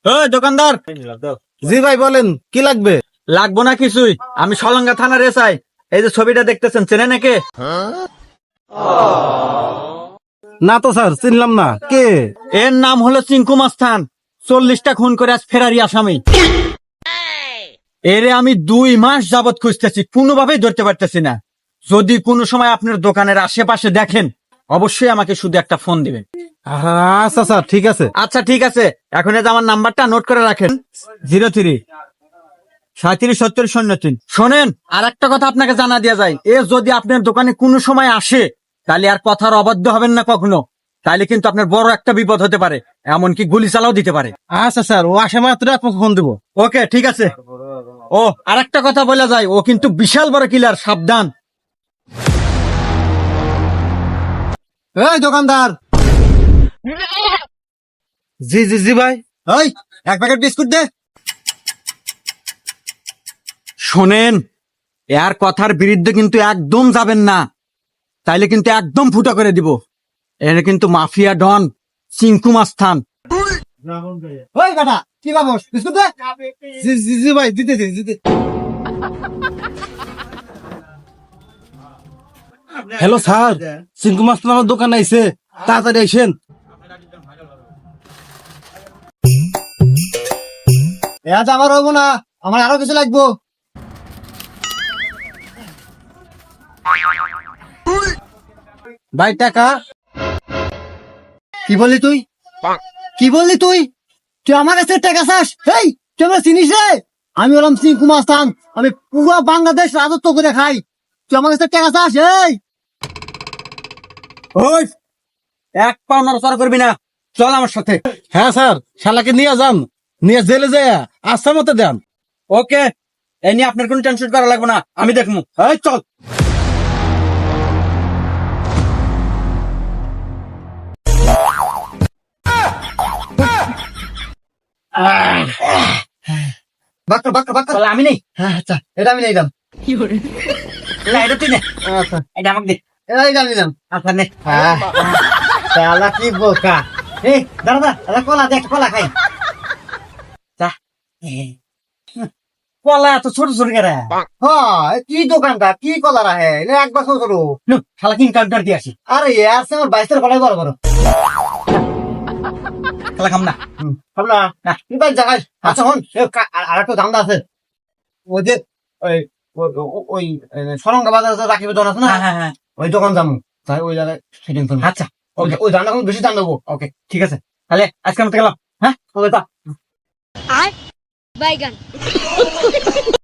দোকানদার। জি ভাই বলেন, কি লাগবে? লাগবো না কিছুই, আমি সলঙ্গা থানার এসআই। এই যে ছবিটা দেখতেছেন, চেনে নাকি? না তো স্যার, চিনলাম না। কে? এর নাম হলো চিঙ্কু মাস্তান। 40টা খুন করে আজ ফেরারি আসামি। এরে আমি 2 মাস যাবত খুঁজতেছি, কোনোভাবেই ধরতে পারতেছি না। যদি কোনো সময় আপনার দোকানের আশেপাশে দেখেন, অবশ্যই আমাকে শুধু একটা ফোন দিবেন। আচ্ছা স্যার, ঠিক আছে। আচ্ছা ঠিক আছে, এখন এই যে আমার নাম্বারটা নোট করে রাখেন, 03 377003। শোনেন, আর একটা কথা আপনাকে জানা দেওয়া যায়, এ যদি আপনার দোকানে কোনো সময় আসে, তাহলে আর কথার অবাধ্য হবেন না কখনো। তাহলে কিন্তু আপনার বড় একটা বিপদ হতে পারে, এমনকি গুলি চালাও দিতে পারে। আচ্ছা স্যার, ও আসে মাত্র আপনাকে ফোন দেবো। ওকে ঠিক আছে। ও আর একটা কথা বলা যায়, ও কিন্তু বিশাল বড় কিলার, সাবধান। এই দোকানদার। জি জি জি ভাই। ওই 1 প্যাকেট বিস্কুট দে। শোনেন, এর কথার বিরুদ্ধে কিন্তু একদম যাবেন না, তাইলে কিন্তু একদম ফুটা করে দিব। এর কিন্তু মাফিয়া ডন চিঙ্কু মাস্তান। ওই বেটা, কি বাবস বিস্কুট দে। জি জি জি ভাই, দিতে দিতে। হ্যালো স্যার, চিঙ্কু মাস্টার আমার দোকানে আইছে, তাড়াতাড়ি আইসেন। আজ আমার হবো না, আমার আরো কিছু লাগবো। ভাই টাকা। কি বললি তুই? কি বললি তুই? তুই আমার কাছে টাকা চাস? এই তুই আমার চিনিস রে? আমি হলাম চিঙ্কু মাস্তান, আমি পুরো বাংলাদেশ রাজত্ব করে খাই। তুই আমার কাছে টাকা চাস? এই ওই 1 পাও নড়াচড়া করবি না, চল আমার সাথে। হ্যাঁ স্যার, শালাকে নিয়ে যান, নিয়ে জেলে যায় আস্থা মতো দেন। ওকে, এ নিয়ে আপনার কোনো টেনশন করা লাগবে না, আমি দেখবো। এই চল। বাক্কা বাক্কা বাক্কা। চল, আমি নেই। হ্যাঁ আচ্ছা, এটা আমি নিলাম। না, এটা তুই নে, আচ্ছা, এটা আমাকে দে। এটা আমি নিলাম। আচ্ছা নে। শালা কি বোকা। এই দাদা দাদা, কলা দেখ, কলা খাই। যা। কলা এত ছোট ছোট কেরা? হ্যাঁ, কি দোকানটা, কি কলা রাহে? এটা এক বছর করো। শালা কিন কাউন্টার দিয়ে আসি। আরে ইয়ার সে আমার 22 কলাই বড় বড়। শালা খাম না। ভাবলা না তুই বাই জায়গায়। আচ্ছা হন, আর একটা ধান্দা আছে। ওই যে ওই ওই সরঙ্গা বাজার রাখিবে দোকান আছে না, হ্যাঁ হ্যাঁ হ্যাঁ। ওই দোকান যাবো। তাই ওই জায়গায় সেটিং করবো। আচ্ছা ওকে, ওই ধান্দা বেশি দাম দেবো। ওকে ঠিক আছে, তাহলে আজকে আমি গেলাম। হ্যাঁ, ওকে তা আর বাইগান